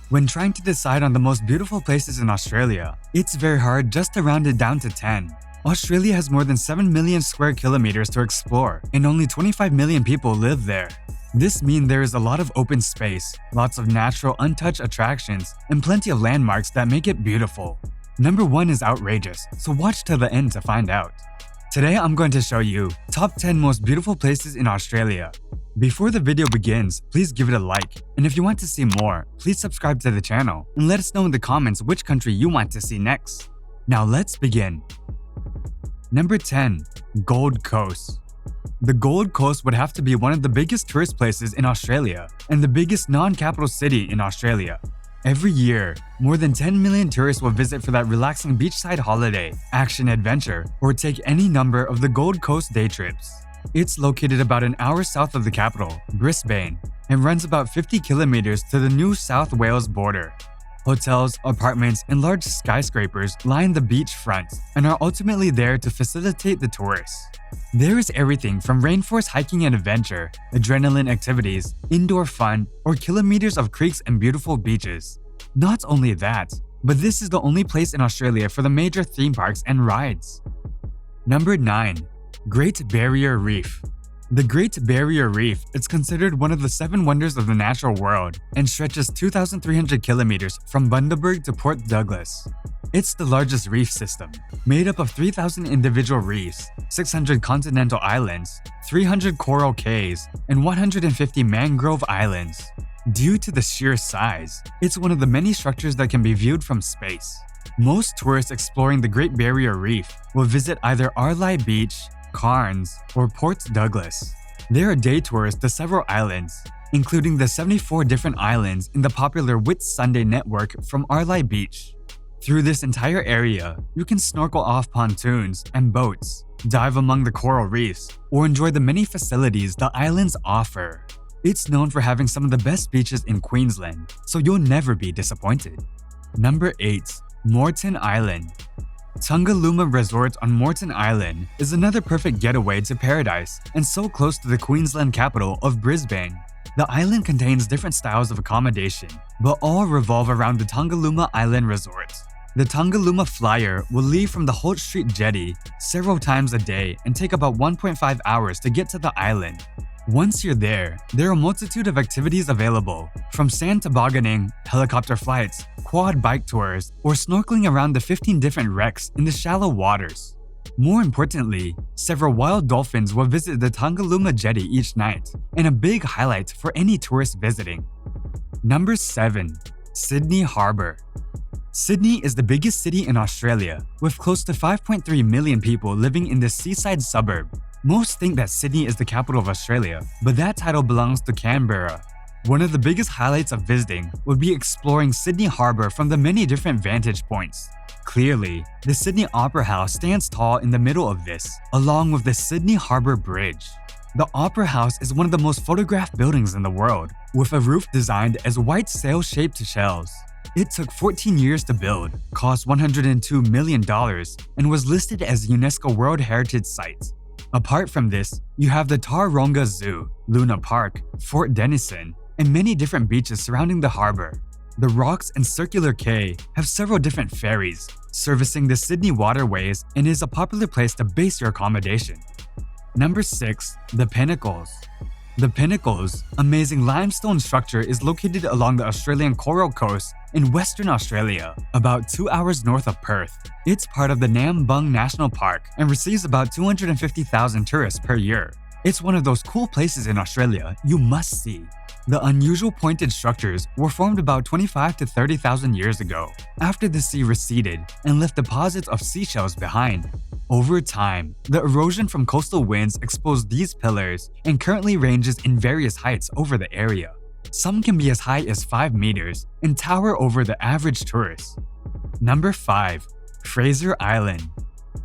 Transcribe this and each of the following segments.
When trying to decide on the most beautiful places in Australia, it's very hard just to round it down to 10. Australia has more than 7 million square kilometers to explore, and only 25 million people live there. This means there is a lot of open space, lots of natural untouched attractions, and plenty of landmarks that make it beautiful. Number 1 is outrageous, so watch till the end to find out. Today I'm going to show you top 10 most beautiful places in Australia. Before the video begins, please give it a like, and if you want to see more, please subscribe to the channel and let us know in the comments which country you want to see next. Now let's begin. Number 10. Gold Coast. The Gold Coast would have to be one of the biggest tourist places in Australia and the biggest non-capital city in Australia. Every year, more than 10 million tourists will visit for that relaxing beachside holiday, action-adventure, or take any number of the Gold Coast day trips. It's located about an hour south of the capital, Brisbane, and runs about 50 kilometers to the New South Wales border. Hotels, apartments, and large skyscrapers line the beach front and are ultimately there to facilitate the tourists. There is everything from rainforest hiking and adventure, adrenaline activities, indoor fun, or kilometers of creeks and beautiful beaches. Not only that, but this is the only place in Australia for the major theme parks and rides. Number 9. Great Barrier Reef. The Great Barrier Reef is considered one of the 7 wonders of the natural world and stretches 2,300 kilometers from Bundaberg to Port Douglas. It's the largest reef system, made up of 3,000 individual reefs, 600 continental islands, 300 coral cays, and 150 mangrove islands. Due to the sheer size, it's one of the many structures that can be viewed from space. Most tourists exploring the Great Barrier Reef will visit either Arlai Beach, Cairns, or Port Douglas. There are day tours to several islands, including the 74 different islands in the popular Whitsunday network from Arlai Beach. Through this entire area, you can snorkel off pontoons and boats, dive among the coral reefs, or enjoy the many facilities the islands offer. It's known for having some of the best beaches in Queensland, so you'll never be disappointed. Number 8. Moreton Island. Tungaluma Resort on Moreton Island is another perfect getaway to paradise and so close to the Queensland capital of Brisbane. The island contains different styles of accommodation, but all revolve around the Tungaluma Island Resort. The Tungaluma Flyer will leave from the Holt Street Jetty several times a day and take about 1.5 hours to get to the island. Once you're there are a multitude of activities available, from sand tobogganing, helicopter flights, quad bike tours, or snorkeling around the 15 different wrecks in the shallow waters. More importantly, several wild dolphins will visit the Tungaluma Jetty each night, and a big highlight for any tourist visiting. Number 7. Sydney Harbour. Sydney is the biggest city in Australia, with close to 5.3 million people living in this seaside suburb. Most think that Sydney is the capital of Australia, but that title belongs to Canberra. One of the biggest highlights of visiting would be exploring Sydney Harbour from the many different vantage points. Clearly, the Sydney Opera House stands tall in the middle of this, along with the Sydney Harbour Bridge. The Opera House is one of the most photographed buildings in the world, with a roof designed as white sail-shaped shells. It took 14 years to build, cost $102 million, and was listed as a UNESCO World Heritage Site. Apart from this, you have the Taronga Zoo, Luna Park, Fort Denison, and many different beaches surrounding the harbour. The Rocks and Circular Quay have several different ferries, servicing the Sydney waterways, and is a popular place to base your accommodation. Number 6. The Pinnacles. The Pinnacles, amazing limestone structure, is located along the Australian Coral Coast in Western Australia, about 2 hours north of Perth. It's part of the Nambung National Park and receives about 250,000 tourists per year. It's one of those cool places in Australia you must see. The unusual pointed structures were formed about 25 to 30,000 years ago, after the sea receded and left deposits of seashells behind. Over time, the erosion from coastal winds exposed these pillars and currently ranges in various heights over the area. Some can be as high as 5 meters and tower over the average tourist. Number 5. Fraser Island.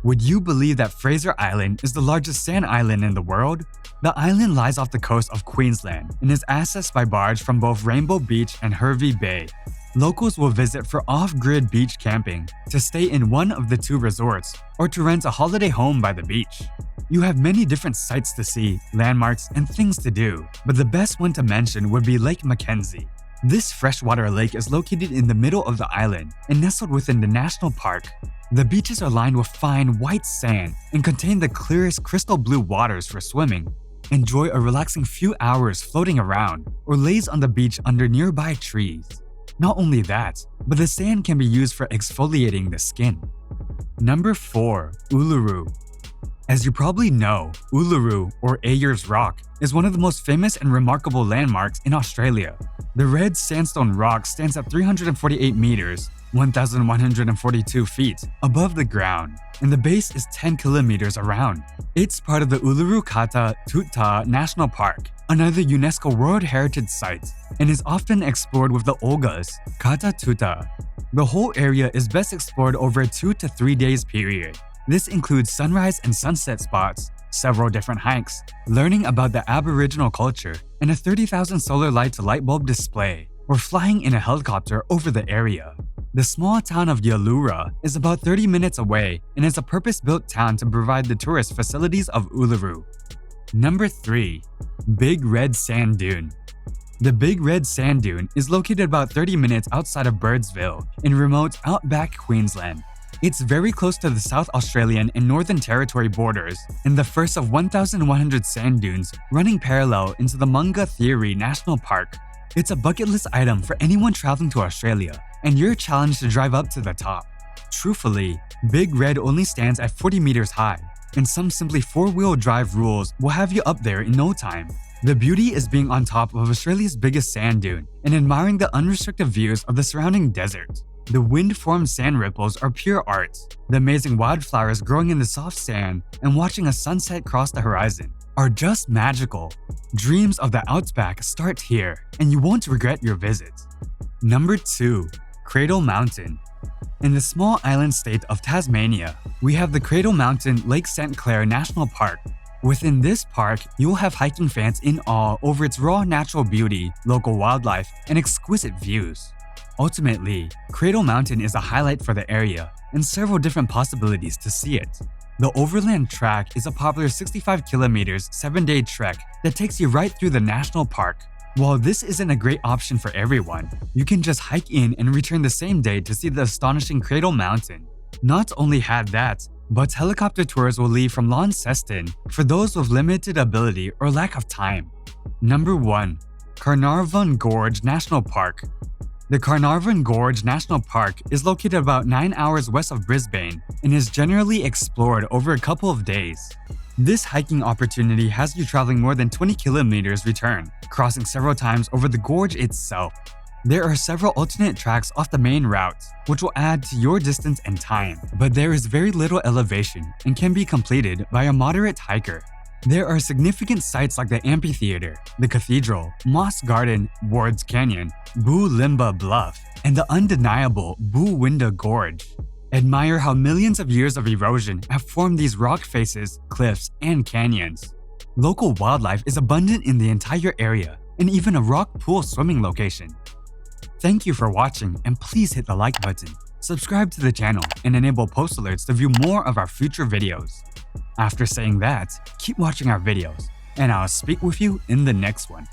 Would you believe that Fraser Island is the largest sand island in the world? The island lies off the coast of Queensland and is accessed by barge from both Rainbow Beach and Hervey Bay. Locals will visit for off-grid beach camping, to stay in one of the 2 resorts, or to rent a holiday home by the beach. You have many different sights to see, landmarks, and things to do, but the best one to mention would be Lake Mackenzie. This freshwater lake is located in the middle of the island and nestled within the national park. The beaches are lined with fine white sand and contain the clearest crystal blue waters for swimming. Enjoy a relaxing few hours floating around or laze on the beach under nearby trees. Not only that, but the sand can be used for exfoliating the skin. Number 4. Uluru. As you probably know, Uluru, or Ayers Rock, is one of the most famous and remarkable landmarks in Australia. The red sandstone rock stands at 348 meters, 1,142 feet, above the ground, and the base is 10 kilometers around. It's part of the Uluru Kata Tutta National Park, another UNESCO World Heritage Site, and is often explored with the Olgas, Kata Tutta. The whole area is best explored over a 2 to 3 days period. This includes sunrise and sunset spots, several different hikes, learning about the Aboriginal culture, and a 30,000 solar light-to-light bulb display, or flying in a helicopter over the area. The small town of Uluru is about 30 minutes away and is a purpose-built town to provide the tourist facilities of Uluru. Number 3. Big Red Sand Dune. The Big Red Sand Dune is located about 30 minutes outside of Birdsville in remote outback Queensland. It's very close to the South Australian and Northern Territory borders and the first of 1,100 sand dunes running parallel into the Munga National Park. It's a bucket list item for anyone traveling to Australia, and you're challenged to drive up to the top. Truthfully, Big Red only stands at 40 meters high, and some simply four-wheel drive rules will have you up there in no time. The beauty is being on top of Australia's biggest sand dune and admiring the unrestricted views of the surrounding desert. The wind-formed sand ripples are pure art. The amazing wildflowers growing in the soft sand and watching a sunset cross the horizon are just magical. Dreams of the outback start here, and you won't regret your visit. Number 2. Cradle Mountain. In the small island state of Tasmania, we have the Cradle Mountain Lake St. Clair National Park. Within this park, you'll have hiking fans in awe over its raw natural beauty, local wildlife, and exquisite views. Ultimately, Cradle Mountain is a highlight for the area and several different possibilities to see it. The Overland Track is a popular 65 kilometers, 7-day trek that takes you right through the national park. While this isn't a great option for everyone, you can just hike in and return the same day to see the astonishing Cradle Mountain. Not only had that, but helicopter tours will leave from Launceston for those with limited ability or lack of time. Number 1. Carnarvon Gorge National Park. The Carnarvon Gorge National Park is located about 9 hours west of Brisbane and is generally explored over a couple of days. This hiking opportunity has you traveling more than 20 kilometers return, crossing several times over the gorge itself. There are several alternate tracks off the main route, which will add to your distance and time, but there is very little elevation and can be completed by a moderate hiker. There are significant sites like the amphitheater, the cathedral, Moss Garden, Ward's Canyon, Boolimba Bluff, and the undeniable Boowinda Gorge. Admire how millions of years of erosion have formed these rock faces, cliffs, and canyons. Local wildlife is abundant in the entire area, and even a rock pool swimming location. Thank you for watching, and please hit the like button, subscribe to the channel, and enable post alerts to view more of our future videos. After saying that, keep watching our videos, and I'll speak with you in the next one.